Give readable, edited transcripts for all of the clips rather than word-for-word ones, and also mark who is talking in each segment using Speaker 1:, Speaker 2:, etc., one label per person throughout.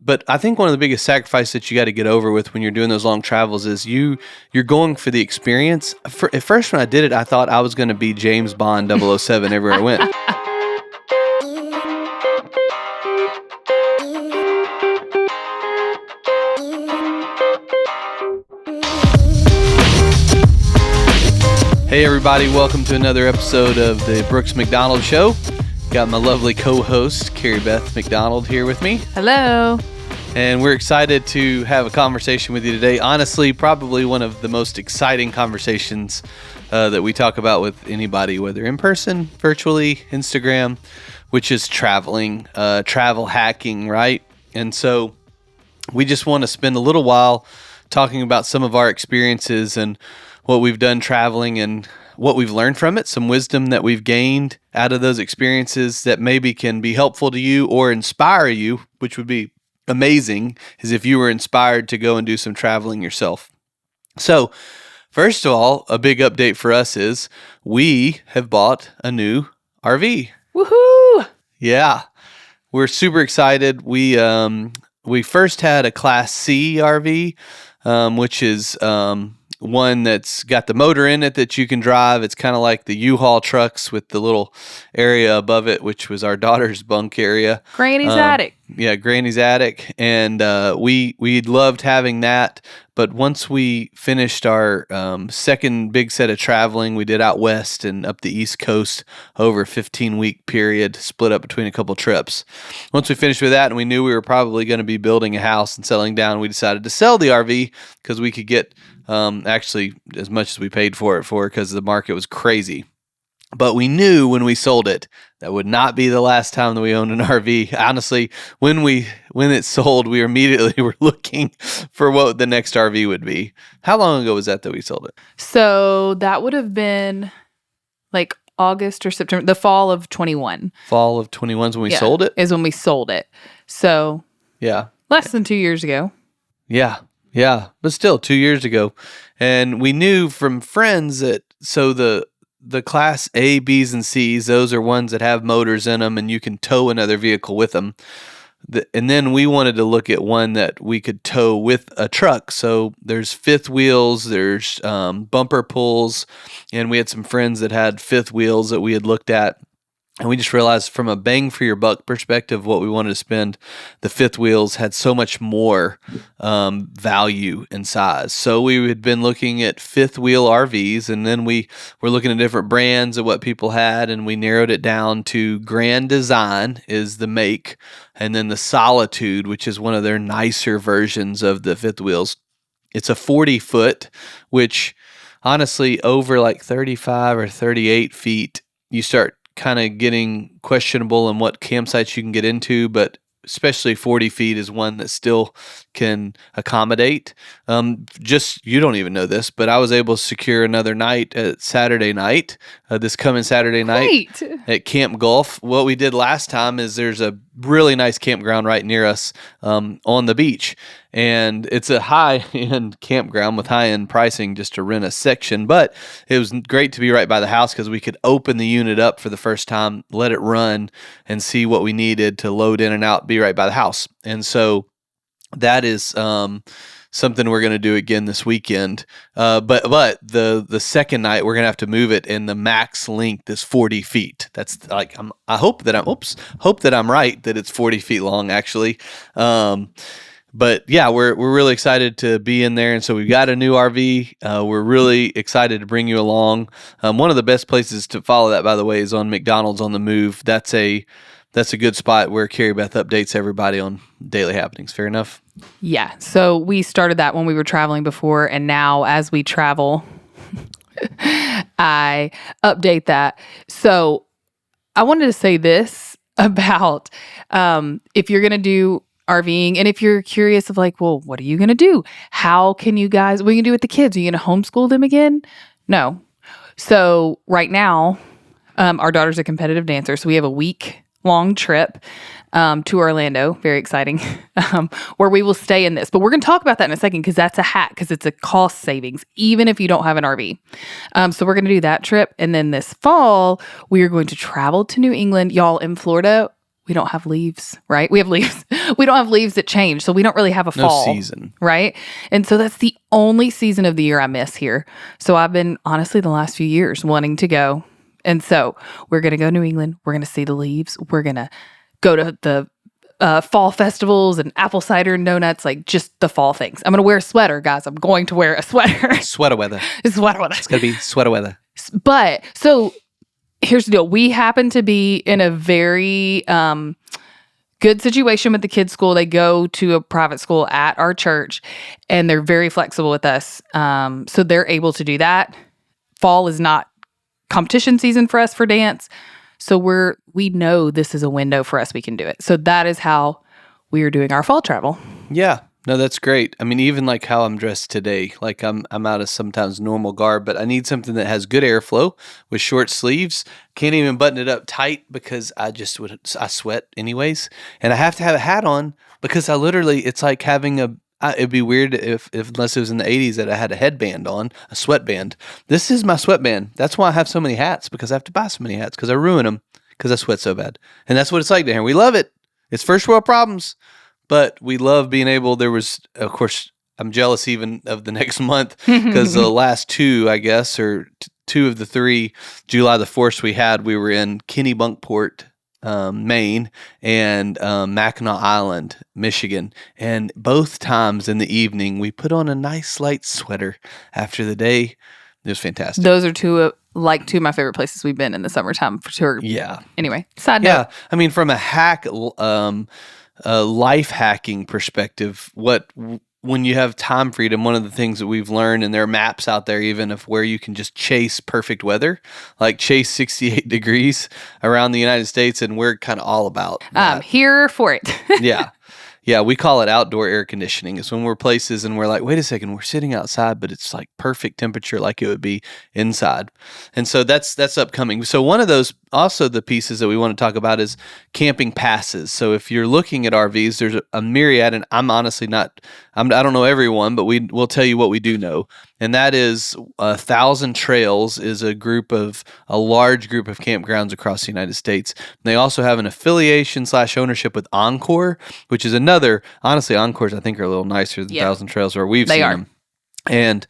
Speaker 1: But I think one of the biggest sacrifices that you got to get over with when you're doing those long travels is you're going for the experience. At first, when I did it, I thought I was going to be James Bond 007 everywhere I went. Hey everybody, welcome to another episode of the Brooks McDonald Show. Got my lovely co-host, Carrie Beth McDonald, here with me.
Speaker 2: Hello.
Speaker 1: And we're excited to have a conversation with you today. Honestly, probably one of the most exciting conversations that we talk about with anybody, whether in person, virtually, Instagram, which is traveling, travel hacking, right? And so we just want to spend a little while talking about some of our experiences and what we've done traveling and what we've learned from it, some wisdom that we've gained out of those experiences that maybe can be helpful to you or inspire you, which would be amazing, is if you were inspired to go and do some traveling yourself. So, first of all, a big update for us is we have bought a new RV.
Speaker 2: Woohoo!
Speaker 1: Yeah, we're super excited. We first had a Class C RV, which is one that's got the motor in it that you can drive. It's kind of like the U-Haul trucks with the little area above it, which was our daughter's bunk area.
Speaker 2: Granny's attic.
Speaker 1: Yeah, Granny's attic. And we loved having that. But once we finished our second big set of traveling, we did out west and up the East Coast over a 15-week period, split up between a couple trips. Once we finished with that and we knew we were probably going to be building a house and settling down, we decided to sell the RV because we could get actually as much as we paid for it because the market was crazy. But we knew when we sold it, that would not be the last time that we owned an RV. Honestly, when it sold, we immediately were looking for what the next RV would be. How long ago was that we sold it?
Speaker 2: So that would have been like August or September, the fall of 21.
Speaker 1: Fall of 21 is when we sold it?
Speaker 2: Is when we sold it. So
Speaker 1: yeah,
Speaker 2: less than 2 years ago.
Speaker 1: Yeah, but still 2 years ago. And we knew from friends that, so the Class A, Bs, and Cs, those are ones that have motors in them and you can tow another vehicle with them. And then we wanted to look at one that we could tow with a truck. So there's fifth wheels, there's bumper pulls, and we had some friends that had fifth wheels that we had looked at. And we just realized from a bang for your buck perspective, what we wanted to spend, the fifth wheels had so much more value and size. So we had been looking at fifth wheel RVs, and then we were looking at different brands of what people had, and we narrowed it down to Grand Design is the make, and then the Solitude, which is one of their nicer versions of the fifth wheels. It's a 40-foot, which honestly, over like 35 or 38 feet, you start kind of getting questionable in what campsites you can get into, but especially 40 feet is one that still can accommodate. You don't even know this, but I was able to secure another night at Saturday night, this coming Saturday night at Camp Gulf. What we did last time is there's a really nice campground right near us on the beach. And it's a high-end campground with high-end pricing just to rent a section. But it was great to be right by the house because we could open the unit up for the first time, let it run, and see what we needed to load in and out, be right by the house. And so that is something we're going to do again this weekend. But the second night, we're going to have to move it, and the max length is 40 feet. That's like, I hope that I'm right, that it's 40 feet long, actually. But yeah, we're really excited to be in there. And so we've got a new RV. We're really excited to bring you along. One of the best places to follow that, by the way, is on McDonald's on the Move. That's a good spot where Carrie Beth updates everybody on daily happenings. Fair enough?
Speaker 2: Yeah. So we started that when we were traveling before. And now as we travel, I update that. So I wanted to say this about if you're going to do RVing, and if you're curious of like, well, what are you going to do? How can you guys, what are you going to do with the kids? Are you going to homeschool them again? No. So right now, our daughter's a competitive dancer. So we have a week-long trip to Orlando. Very exciting. Where we will stay in this. But we're going to talk about that in a second because that's a hack, because it's a cost savings, even if you don't have an RV. So we're going to do that trip. And then this fall, we are going to travel to New England. Y'all, in Florida, we don't have leaves, right? We have leaves. We don't have leaves that change. So we don't really have a
Speaker 1: No
Speaker 2: fall
Speaker 1: season.
Speaker 2: right? And so that's the only season of the year I miss here. So I've been, honestly, the last few years wanting to go. And so we're going to go to New England. We're going to see the leaves. We're going to go to the fall festivals and apple cider and donuts, like just the fall things. I'm going to wear a sweater, guys. I'm going to wear a sweater.
Speaker 1: Sweater weather.
Speaker 2: Sweater weather.
Speaker 1: It's got to be sweater weather.
Speaker 2: But so here's the deal. We happen to be in a very good situation with the kids' school. They go to a private school at our church, and they're very flexible with us. So they're able to do that. Fall is not competition season for us for dance. So we know this is a window for us. We can do it. So that is how we are doing our fall travel.
Speaker 1: Yeah. No, that's great. I mean, even like how I'm dressed today, like I'm out of sometimes normal garb, but I need something that has good airflow with short sleeves. Can't even button it up tight because I sweat anyways. And I have to have a hat on because it's like having it'd be weird if unless it was in the 80s that I had a headband on, a sweatband. This is my sweatband. That's why I have so many hats, because I have to buy so many hats because I ruin them because I sweat so bad. And that's what it's like down here. We love it. It's first world problems. But we love being able, there was, of course, I'm jealous even of the next month because the last two, I guess, or two of the three July the 4th we were in Kennebunkport, Maine, and Mackinac Island, Michigan. And both times in the evening, we put on a nice light sweater after the day. It was fantastic.
Speaker 2: Those are two of my favorite places we've been in the summertime for sure.
Speaker 1: Yeah.
Speaker 2: Anyway, side note.
Speaker 1: Yeah. I mean, from a life hacking perspective, when you have time freedom, one of the things that we've learned, and there are maps out there even of where you can just chase perfect weather, like chase 68 degrees around the United States, and we're kind of all about that.
Speaker 2: Here for it.
Speaker 1: Yeah. Yeah, we call it outdoor air conditioning. It's when we're places and we're like, wait a second, we're sitting outside, but it's like perfect temperature like it would be inside. And so that's upcoming. So one of those, also the pieces that we want to talk about is camping passes. So if you're looking at RVs, there's a myriad, and I'm honestly I don't know everyone, but we'll tell you what we do know. And that is 1,000 Trails is a large group of campgrounds across the United States. And they also have an affiliation / ownership with Encore, which is honestly, Encores I think are a little nicer than 1,000 Trails, or we've seen them. And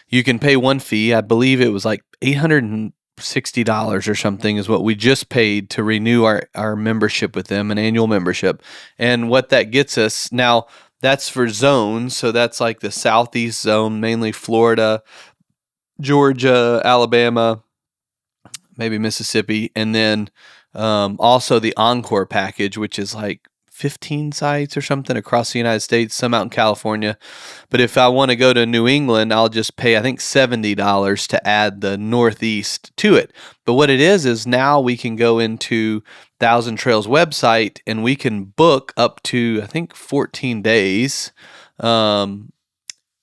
Speaker 1: you can pay one fee. I believe it was like $860 or something is what we just paid to renew our membership with them, an annual membership. And what that gets us now, that's for zones. So that's like the southeast zone, mainly Florida, Georgia, Alabama, maybe Mississippi. And then also the Encore package, which is like 15 sites or something across the United States, some out in California. But if I want to go to New England, I'll just pay, I think, $70 to add the Northeast to it. But what it is now we can go into 1,000 Trails website and we can book up to, I think, 14 days, and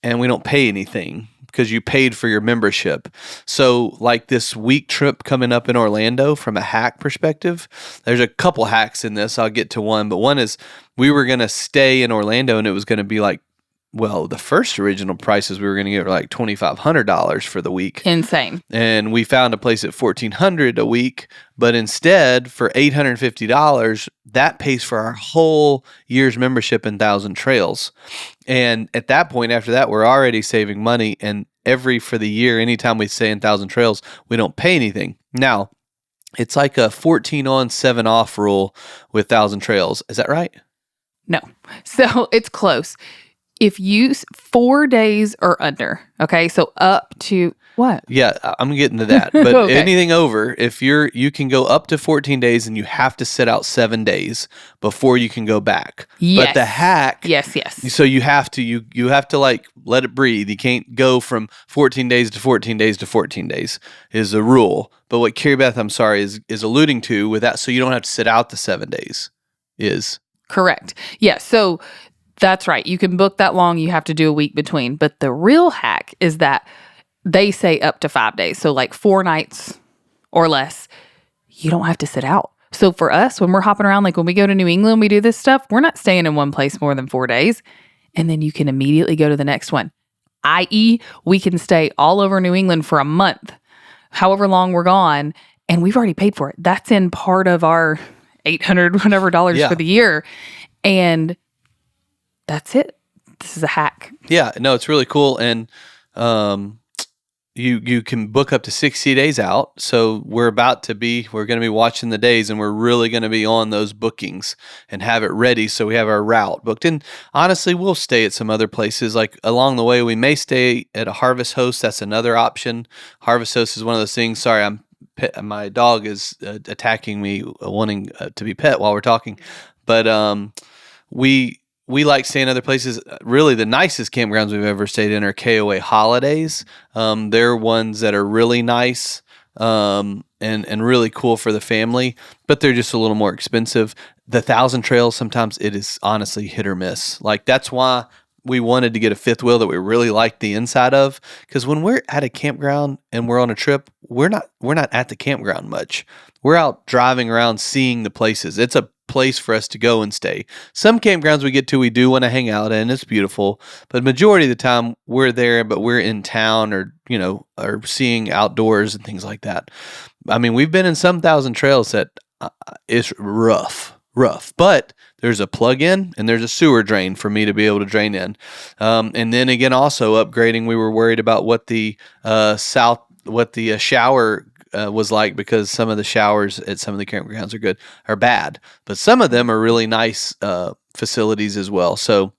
Speaker 1: we don't pay anything because you paid for your membership. So like this week trip coming up in Orlando, from a hack perspective, there's a couple hacks in this. I'll get to one, but one is we were going to stay in Orlando, and it was going to be like, well, the first original prices we were going to get were like $2,500 for the week.
Speaker 2: Insane.
Speaker 1: And we found a place at $1,400 a week, but instead for $850, that pays for our whole year's membership in 1,000 Trails. And at that point, after that, we're already saving money. And for the year, anytime we stay in 1,000 Trails, we don't pay anything. Now, it's like a 14 on, 7 off rule with 1,000 Trails. Is that right?
Speaker 2: No. So it's close. If you 4 days or under, okay, so up to what?
Speaker 1: Yeah, I'm getting to that. But
Speaker 2: Okay.
Speaker 1: Anything over, if you can go up to 14 days, and you have to sit out 7 days before you can go back.
Speaker 2: Yes.
Speaker 1: But the hack,
Speaker 2: Yes.
Speaker 1: so you have to like let it breathe. You can't go from 14 days to 14 days to 14 days is a rule. But what Carrie Beth, I'm sorry, is alluding to with that, so you don't have to sit out the 7 days is
Speaker 2: Correct. Yeah. So that's right. You can book that long. You have to do a week between. But the real hack is that they say up to 5 days. So like 4 nights or less, you don't have to sit out. So for us, when we're hopping around, like when we go to New England, we do this stuff, we're not staying in one place more than 4 days. And then you can immediately go to the next one. I.e., we can stay all over New England for a month, however long we're gone, and we've already paid for it. That's in part of our $800 whatever dollars
Speaker 1: Yeah.
Speaker 2: for the year. And that's it. This is a hack.
Speaker 1: Yeah, no, it's really cool, and you can book up to 60 days out. So we're going to be watching the days, and we're really going to be on those bookings and have it ready. So we have our route booked. And honestly, we'll stay at some other places. Like along the way, we may stay at a Harvest Host. That's another option. Harvest Host is one of those things. Sorry, my dog is attacking me, wanting to be pet while we're talking. But we like staying other places. Really, the nicest campgrounds we've ever stayed in are KOA Holidays. They're ones that are really nice and really cool for the family, but they're just a little more expensive. The Thousand Trails, sometimes it is honestly hit or miss. Like that's why we wanted to get a fifth wheel that we really liked the inside of, because when we're at a campground and we're on a trip, we're not at the campground much. We're out driving around seeing the places. It's a place for us to go and stay. Some campgrounds we get to, we do want to hang out in. It's beautiful, but majority of the time we're there, but we're in town or seeing outdoors and things like that. I mean, we've been in some Thousand Trails that is rough, but there's a plug-in and there's a sewer drain for me to be able to drain in. And then again, also upgrading, we were worried about what the shower was like, because some of the showers at some of the campgrounds are bad, but some of them are really nice facilities as well. So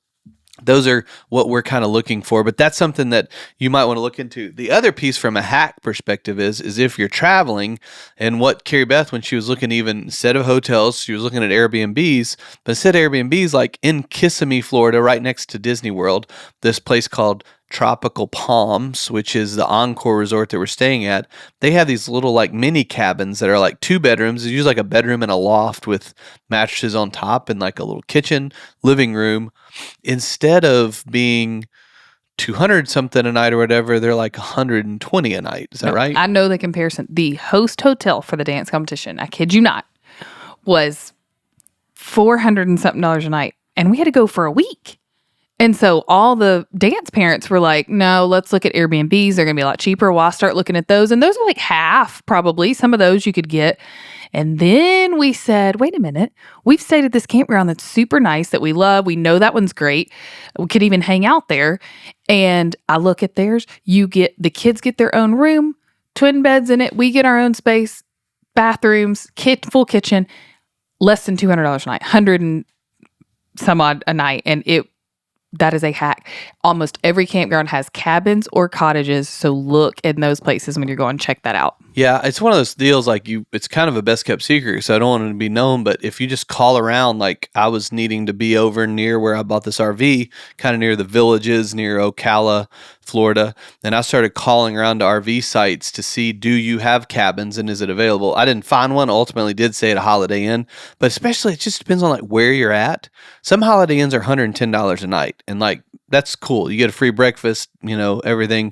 Speaker 1: those are what we're kind of looking for, but that's something that you might want to look into. The other piece from a hack perspective is if you're traveling, and what Carrie Beth, when she was looking, even instead of hotels, she was looking at Airbnbs, but instead of Airbnbs, like in Kissimmee, Florida, right next to Disney World, this place called Tropical Palms, which is the Encore resort that we're staying at, they have these little like mini cabins that are like 2 bedrooms. It's usually like a bedroom and a loft with mattresses on top and like a little kitchen, living room. Instead of being 200 something a night or whatever, they're like 120 a night. Is that right?
Speaker 2: I know the comparison. The host hotel for the dance competition, I kid you not, was $400 and something a night. And we had to go for a week. And so all the dance parents were like, no, let's look at Airbnbs. They're going to be a lot cheaper. Well, I'll start looking at those. And those are like half, probably. Some of those you could get. And then we said, wait a minute. We've stayed at this campground that's super nice, that we love. We know that one's great. We could even hang out there. And I look at theirs. The kids get their own room, twin beds in it. We get our own space, bathrooms, full kitchen, less than $200 a night, 100 and some odd a night. And that is a hack. Almost every campground has cabins or cottages, so look in those places when you're going. Check that out.
Speaker 1: Yeah, it's one of those deals like it's kind of a best kept secret, so I don't want it to be known, but if you just call around, like I was needing to be over near where I bought this RV, kind of near the Villages, near Ocala, Florida, and I started calling around to RV sites to see, do you have cabins and is it available? I didn't find one, ultimately did stay at a Holiday Inn, but especially it just depends on like where you're at. Some Holiday Inns are $110 a night, and like that's cool. You get a free breakfast, everything.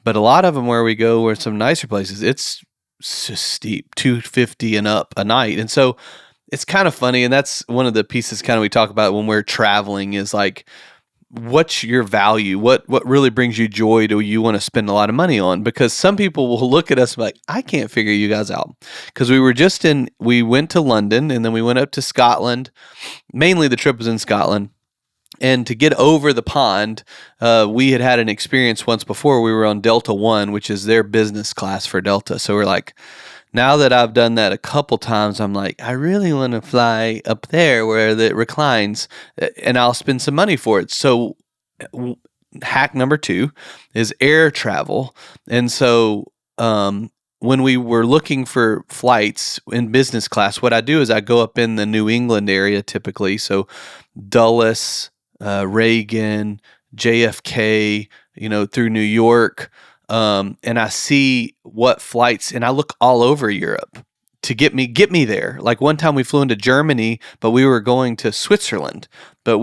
Speaker 1: But a lot of them where we go, where some nicer places, it's just steep, $250 and up a night. And so it's kind of funny. And that's one of the pieces kind of we talk about when we're traveling is like, what's your value? What really brings you joy? Do you want to spend a lot of money on? Because some people will look at us like, I can't figure you guys out. Because we went to London and then we went up to Scotland. Mainly the trip was in Scotland. And to get over the pond, we had an experience once before. We were on Delta One, which is their business class for Delta. So we're like, now that I've done that a couple times, I'm like, I really want to fly up there where it reclines, and I'll spend some money for it. So hack number 2 is air travel. And so when we were looking for flights in business class, what I do is I go up in the New England area typically. So Dulles, Reagan, JFK, through New York. And I see what flights, and I look all over Europe to get me there. Like one time we flew into Germany, but we were going to Switzerland, but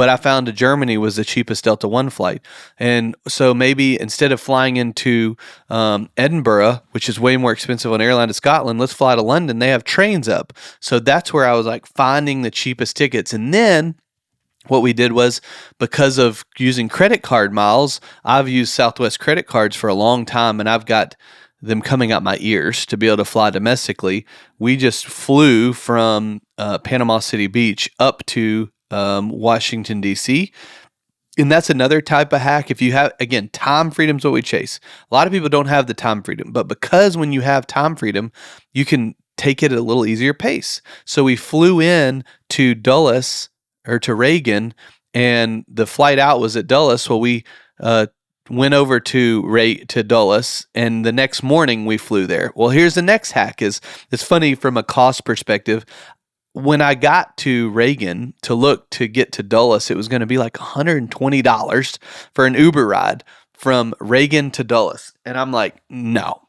Speaker 1: I found that Germany was the cheapest Delta One flight. And so maybe instead of flying into Edinburgh, which is way more expensive on airline to Scotland, let's fly to London. They have trains up. So that's where I was like finding the cheapest tickets. And then what we did was, because of using credit card miles, I've used Southwest credit cards for a long time, and I've got them coming out my ears to be able to fly domestically. We just flew from Panama City Beach up to Washington, D.C., and that's another type of hack. If you have, again, time freedom is what we chase. A lot of people don't have the time freedom, but because when you have time freedom, you can take it at a little easier pace. So we flew in to Dulles or to Reagan, and the flight out was at Dulles. Well, we went over to Dulles, and the next morning we flew there. Well, here's the next hack. It's funny from a cost perspective. When I got to Reagan to get to Dulles, it was going to be like $120 for an Uber ride from Reagan to Dulles. And I'm like, no.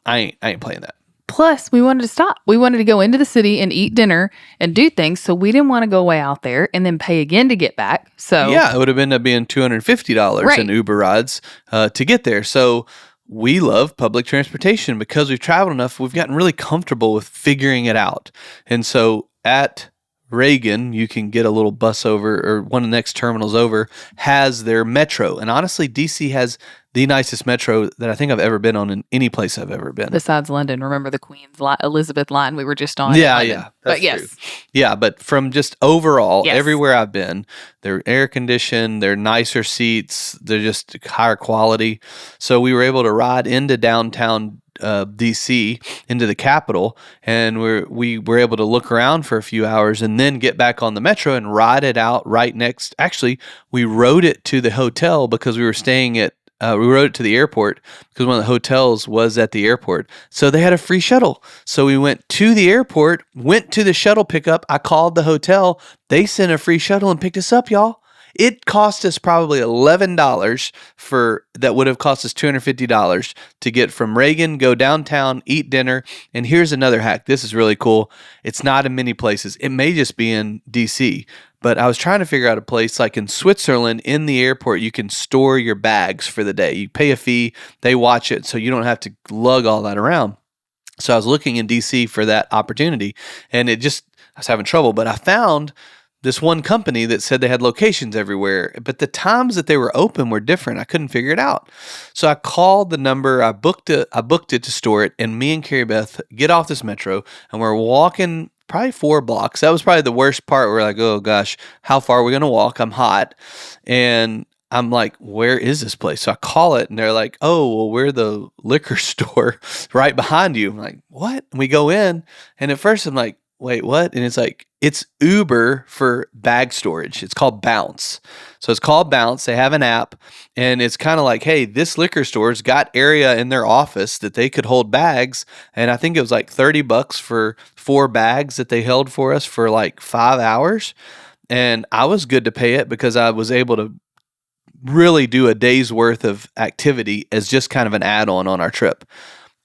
Speaker 1: I ain't playing that.
Speaker 2: Plus, we wanted to stop. We wanted to go into the city and eat dinner and do things. So we didn't want to go way out there and then pay again to get back. So
Speaker 1: yeah, it would have ended up being $250 in Uber rides to get there. So we love public transportation because we've traveled enough. We've gotten really comfortable with figuring it out. And so at Reagan, you can get a little bus over, or one of the next terminals over has their metro. And honestly, DC has the nicest metro that I think I've ever been on in any place I've ever been.
Speaker 2: Besides London. Remember the Queen's Elizabeth line we were just on?
Speaker 1: Yeah.
Speaker 2: But yes.
Speaker 1: True. Yeah, but from just overall,
Speaker 2: Yes.
Speaker 1: everywhere I've been, they're air conditioned, they're nicer seats, they're just higher quality. So we were able to ride into downtown DC, into the Capitol, and we were able to look around for a few hours and then get back on the metro and ride it out right next. Actually, we rode it to the hotel because we were staying at we rode it to the airport because one of the hotels was at the airport. So they had a free shuttle. So we went to the airport, went to the shuttle pickup. I called the hotel. They sent a free shuttle and picked us up, y'all. It cost us probably $11 that would have cost us $250 to get from Reagan, go downtown, eat dinner. And here's another hack. This is really cool. It's not in many places. It may just be in DC. But I was trying to figure out a place like in Switzerland, in the airport, you can store your bags for the day. You pay a fee, they watch it, so you don't have to lug all that around. So I was looking in DC for that opportunity, and I was having trouble. But I found this one company that said they had locations everywhere, but the times that they were open were different. I couldn't figure it out. So I called the number, I booked it to store it, and me and Carrie Beth get off this metro, and we're walking probably 4 blocks. That was probably the worst part. We're like, oh gosh, how far are we going to walk? I'm hot. And I'm like, where is this place? So I call it and they're like, oh, well, we're the liquor store right behind you. I'm like, what? And we go in. And at first I'm like, wait, what? And it's like, it's Uber for bag storage. It's called Bounce. So it's called Bounce. They have an app, and it's kind of like, hey, this liquor store's got area in their office that they could hold bags. And I think it was like $30 for 4 bags that they held for us for like 5 hours. And I was good to pay it because I was able to really do a day's worth of activity as just kind of an add-on on our trip.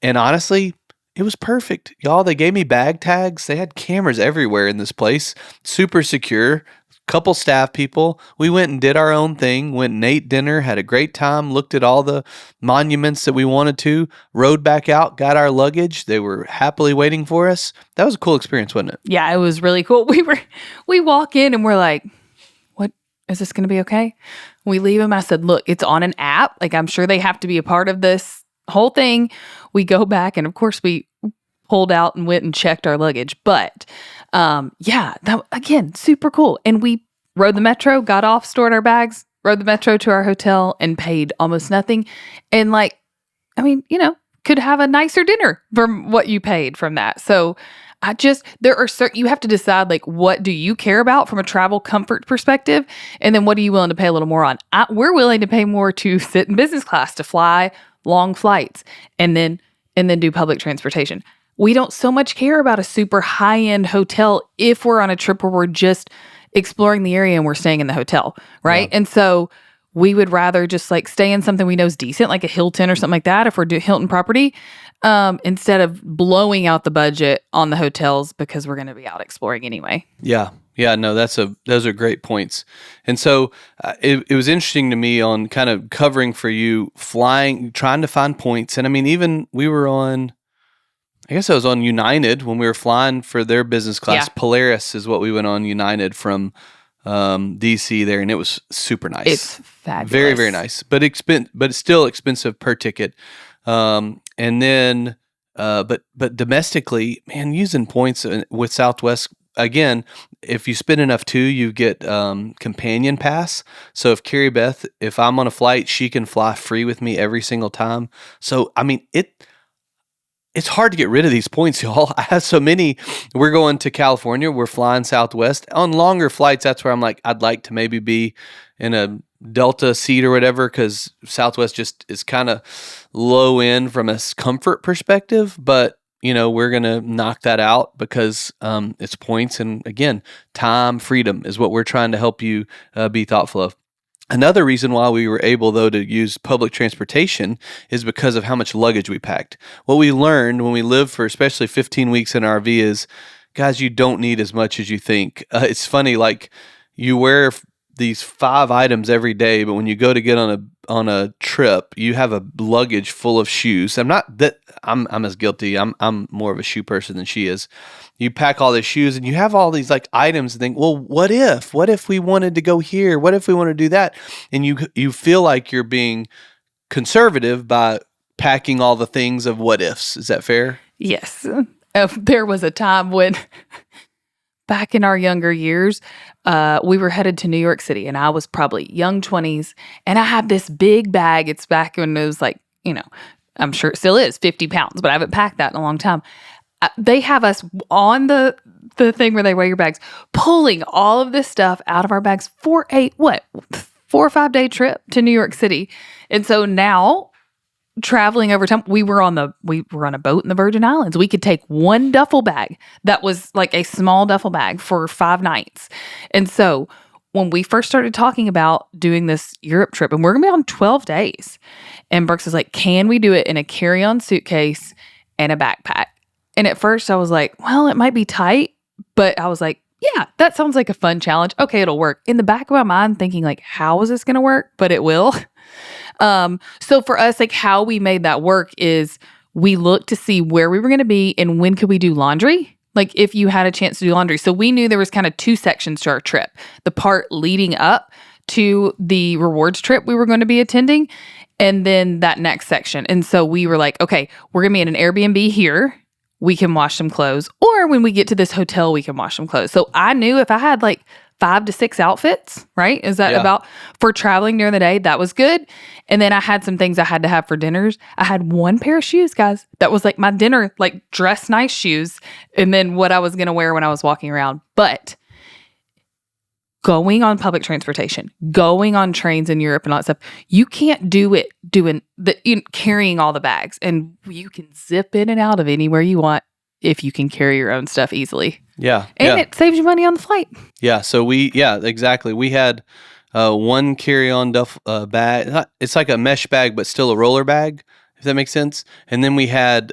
Speaker 1: And honestly, it was perfect. Y'all, they gave me bag tags. They had cameras everywhere in this place. Super secure. Couple staff people. We went and did our own thing. Went and ate dinner. Had a great time. Looked at all the monuments that we wanted to. Rode back out. Got our luggage. They were happily waiting for us. That was a cool experience, wasn't it?
Speaker 2: Yeah, it was really cool. We walk in and we're like, what? Is this going to be okay? We leave them. I said, look, it's on an app. Like, I'm sure they have to be a part of this whole thing. We go back, and of course we pulled out and went and checked our luggage. But yeah, that again, super cool. And we rode the metro, got off, stored our bags, rode the metro to our hotel, and paid almost nothing. And could have a nicer dinner from what you paid from that. So there are certain, you have to decide, like, what do you care about from a travel comfort perspective? And then what are you willing to pay a little more on? We're willing to pay more to sit in business class, to fly long flights, and then do public transportation. We don't so much care about a super high-end hotel if we're on a trip where we're just exploring the area and we're staying in the hotel, right? Yeah. And so we would rather just like stay in something we know is decent, like a Hilton or something like that, if we're doing Hilton property, instead of blowing out the budget on the hotels because we're going to be out exploring anyway.
Speaker 1: Yeah. Yeah, no, those are great points. And so it was interesting to me on kind of covering for you, flying, trying to find points. And I mean, even we were on, I guess I was on United when we were flying for their business class. Yeah. Polaris is what we went on, United from DC there, and it was super nice.
Speaker 2: It's fabulous.
Speaker 1: Very, very nice, but it's still expensive per ticket. And then, but domestically, man, using points with Southwest, again, if you spend enough too, you get companion pass. So if Carrie Beth, if I'm on a flight, she can fly free with me every single time. So I mean, it's hard to get rid of these points, y'all. I have so many. We're going to California. We're flying Southwest on longer flights. That's where I'm like, I'd like to maybe be in a Delta seat or whatever, because Southwest just is kind of low end from a comfort perspective. But we're gonna knock that out because it's points, and again, time freedom is what we're trying to help you be thoughtful of. Another reason why we were able, though, to use public transportation is because of how much luggage we packed. What we learned when we lived for especially 15 weeks in an RV is, guys, you don't need as much as you think. It's funny, like you wear these 5 items every day, but when you go to get on a trip, you have a luggage full of shoes. I'm as guilty. I'm more of a shoe person than she is. You pack all these shoes and you have all these like items and think, well, what if we wanted to go here? What if we want to do that? And you feel like you're being conservative by packing all the things of what ifs. Is that fair?
Speaker 2: Yes. There was a time when back in our younger years, we were headed to New York City, and I was probably young 20s, and I had this big bag. It's back when it was like, I'm sure it still is 50 pounds, but I haven't packed that in a long time. They have us on the thing where they weigh your bags, pulling all of this stuff out of our bags for a 4 or 5 day trip to New York City. And so now, traveling over time, we were on a boat in the Virgin Islands. We could take one duffel bag that was like a small duffel bag for 5 nights. And so when we first started talking about doing this Europe trip, and we're gonna be on 12 days, and Brooks is like, can we do it in a carry-on suitcase and a backpack? And at first I was like, well, it might be tight, but I was like, yeah, that sounds like a fun challenge. Okay, it'll work. In the back of my mind, thinking like, how is this going to work? But it will. So for us, like how we made that work is we looked to see where we were going to be and when could we do laundry? Like if you had a chance to do laundry. So we knew there was kind of 2 sections to our trip. The part leading up to the rewards trip we were going to be attending, and then that next section. And so we were like, okay, we're going to be in an Airbnb here. We can wash some clothes. Or when we get to this hotel, we can wash some clothes. So I knew if I had like 5 to 6 outfits, right? Is that about for traveling during the day? That was good. And then I had some things I had to have for dinners. I had 1 pair of shoes, guys. That was like my dinner, like dress nice shoes. And then what I was going to wear when I was walking around. But going on public transportation, going on trains in Europe and all that stuff, you can't do it carrying all the bags. And you can zip in and out of anywhere you want if you can carry your own stuff easily.
Speaker 1: Yeah.
Speaker 2: And it saves you money on the flight.
Speaker 1: Yeah. So exactly. We had 1 carry-on bag. It's like a mesh bag, but still a roller bag, if that makes sense. And then we had,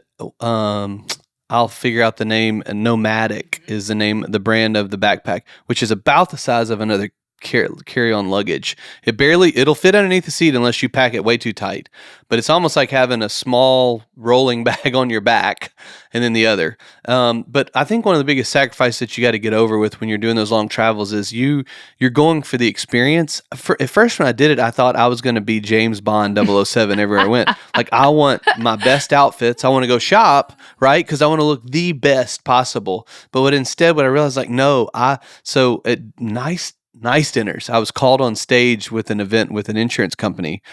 Speaker 1: I'll figure out the name. Nomadic is the brand of the backpack, which is about the size of another carry-on luggage. It'll fit underneath the seat unless you pack it way too tight. But it's almost like having a small rolling bag on your back and then the other. But I think one of the biggest sacrifices that you got to get over with when you're doing those long travels is you're going for the experience. At first, when I did it, I thought I was going to be James Bond 007 everywhere I went. Like, I want my best outfits. I want to go shop, right? Because I want to look the best possible. But what I realized, like, no, nice dinners. I was called on stage with an event with an insurance company.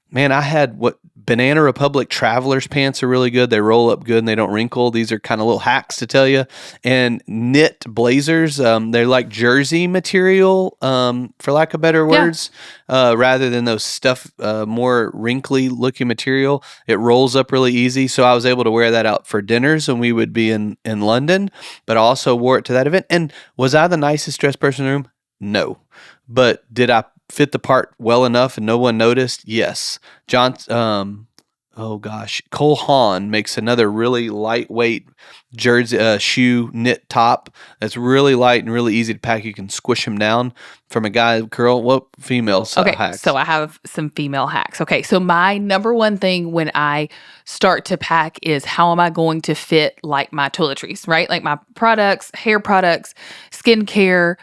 Speaker 1: Man, I had Banana Republic Travelers pants are really good. They roll up good and they don't wrinkle. These are kind of little hacks to tell you. And knit blazers. They're like jersey material, for lack of better words, rather than those more wrinkly looking material. It rolls up really easy. So I was able to wear that out for dinners when we would be in London, but I also wore it to that event. And was I the nicest dressed person in the room? No. But did I fit the part well enough and no one noticed? Yes. Cole Haan makes another really lightweight jersey shoe knit top that's really light and really easy to pack. You can squish them down. From a guy, girl, what female hacks?
Speaker 2: So I have some female hacks. Okay, so my number one thing when I start to pack is how am I going to fit like my toiletries, right? Like my products, hair products, skincare,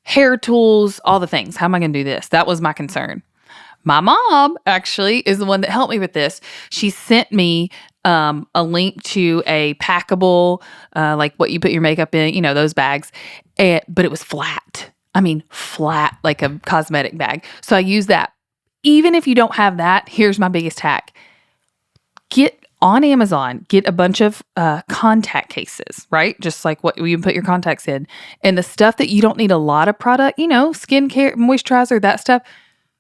Speaker 2: hair tools, all the things. How am I going to do this? That was my concern. My mom actually is the one that helped me with this. She sent me a link to a packable, like what you put your makeup in, those bags, but it was flat. I mean, flat, like a cosmetic bag. So I use that. Even if you don't have that, here's my biggest hack. Get on Amazon, get a bunch of contact cases, right? Just like what you put your contacts in. And the stuff that you don't need a lot of product, skincare, moisturizer, that stuff,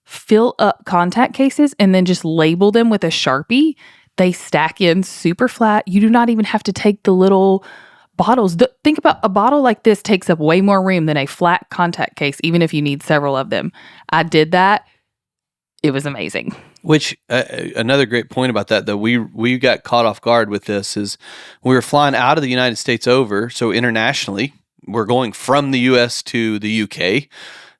Speaker 2: fill up contact cases and then just label them with a Sharpie. They stack in super flat. You do not even have to take the little bottles. Think about a bottle like this takes up way more room than a flat contact case, even if you need several of them. I did that. It was amazing.
Speaker 1: Which another great point about that, though, we got caught off guard with this is we were flying out of the United States over, so internationally, we're going from the U.S. to the U.K.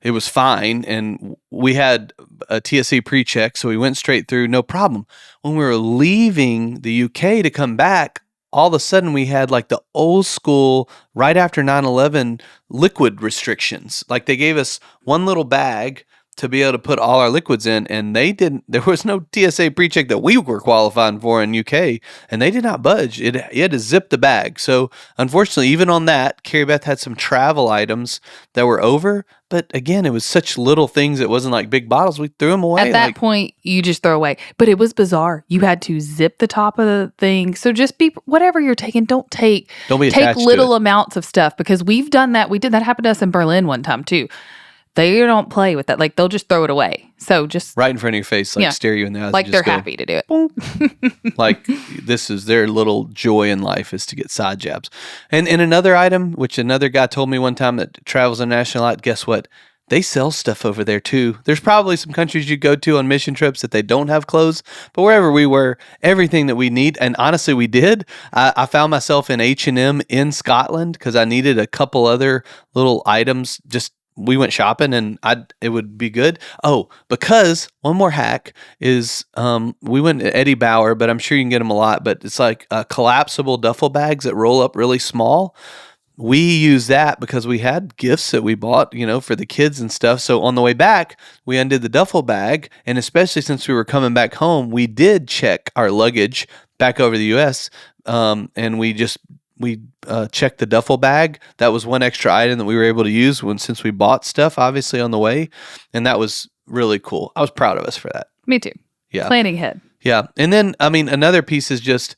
Speaker 1: It was fine, and we had a TSA pre-check, so we went straight through, no problem. When we were leaving the UK to come back, all of a sudden we had like the old school, right after 9/11, liquid restrictions. Like they gave us one little bag to be able to put all our liquids in, and there was no TSA pre-check that we were qualifying for in UK, and they did not budge. You had to zip the bag. So unfortunately, even on that, Carrie Beth had some travel items that were over, but again, it was such little things. It wasn't like big bottles. We threw them away.
Speaker 2: At that point, you just throw away. But it was bizarre. You had to zip the top of the thing. So just whatever you're taking, don't take little amounts of stuff, because we've done that. That happened to us in Berlin one time too. They don't play with that. Like, they'll just throw it away. So just
Speaker 1: right in front of your face, like stare you in the eyes.
Speaker 2: Like they're happy to do it.
Speaker 1: Like this is their little joy in life, is to get side jabs. And another item, which another guy told me one time that travels international a lot, guess what? They sell stuff over there too. There's probably some countries you go to on mission trips that they don't have clothes, but wherever we were, everything that we need, and honestly we did. I found myself in H&M in Scotland because I needed a couple other little items. Just we went shopping and it would be good. Oh, because one more hack is we went to Eddie Bauer, but I'm sure you can get them a lot, but it's like collapsible duffel bags that roll up really small. We use that because we had gifts that we bought, for the kids and stuff. So on the way back, we undid the duffel bag. And especially since we were coming back home, we did check our luggage back over the U.S. And we checked the duffel bag. That was one extra item that we were able to use since we bought stuff, obviously, on the way. And that was really cool. I was proud of us for that.
Speaker 2: Me too.
Speaker 1: Yeah.
Speaker 2: Planning ahead.
Speaker 1: Yeah. And then, another piece is just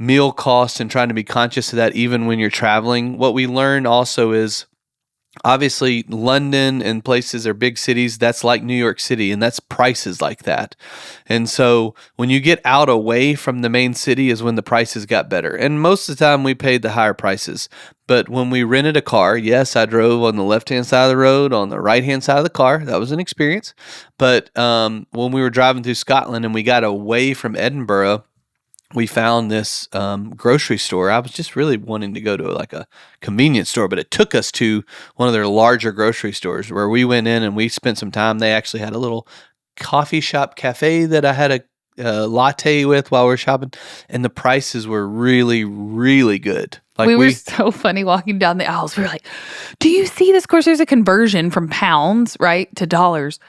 Speaker 1: meal costs and trying to be conscious of that even when you're traveling. What we learned also is obviously London and places are big cities. That's like New York City, and that's prices like that. And so when you get out away from the main city is when the prices got better. And most of the time we paid the higher prices. But when we rented a car, yes, I drove on the left-hand side of the road, on the right-hand side of the car. That was an experience. But when we were driving through Scotland and we got away from Edinburgh, we found this grocery store. I was just really wanting to go to like a convenience store, but it took us to one of their larger grocery stores where we went in and we spent some time. They actually had a little coffee shop cafe that I had a latte with while we were shopping, and the prices were really, really good. Like
Speaker 2: we were so funny walking down the aisles. We were like, do you see this? Of course, there's a conversion from pounds, right, to dollars.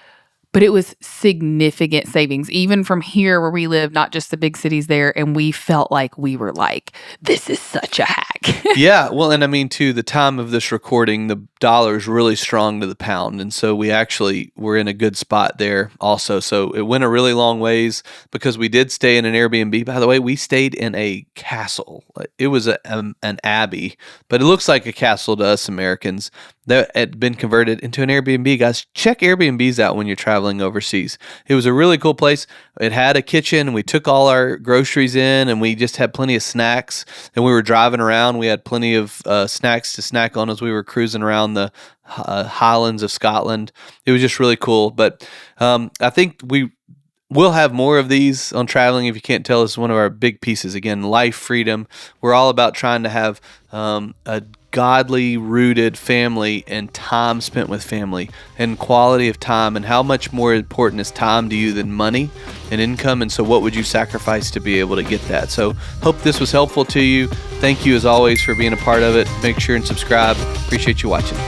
Speaker 2: But it was significant savings, even from here where we live, not just the big cities there. And we felt like we were like, this is such a hack.
Speaker 1: Yeah. Well, and to the time of this recording, the dollar is really strong to the pound. And so we actually were in a good spot there also. So it went a really long ways because we did stay in an Airbnb. By the way, we stayed in a castle. It was an abbey, but it looks like a castle to us Americans. That had been converted into an Airbnb. Guys, check Airbnbs out when you're traveling overseas. It was a really cool place. It had a kitchen, and we took all our groceries in, and we just had plenty of snacks. And we were driving around. We had plenty of snacks to snack on as we were cruising around the Highlands of Scotland. It was just really cool. But I think we'll have more of these on traveling. If you can't tell, it's one of our big pieces. Again, life, freedom. We're all about trying to have a godly rooted family and time spent with family and quality of time, and how much more important is time to you than money and income. And so what would you sacrifice to be able to get that? So hope this was helpful to you. Thank you as always for being a part of it. Make sure and subscribe. Appreciate you watching.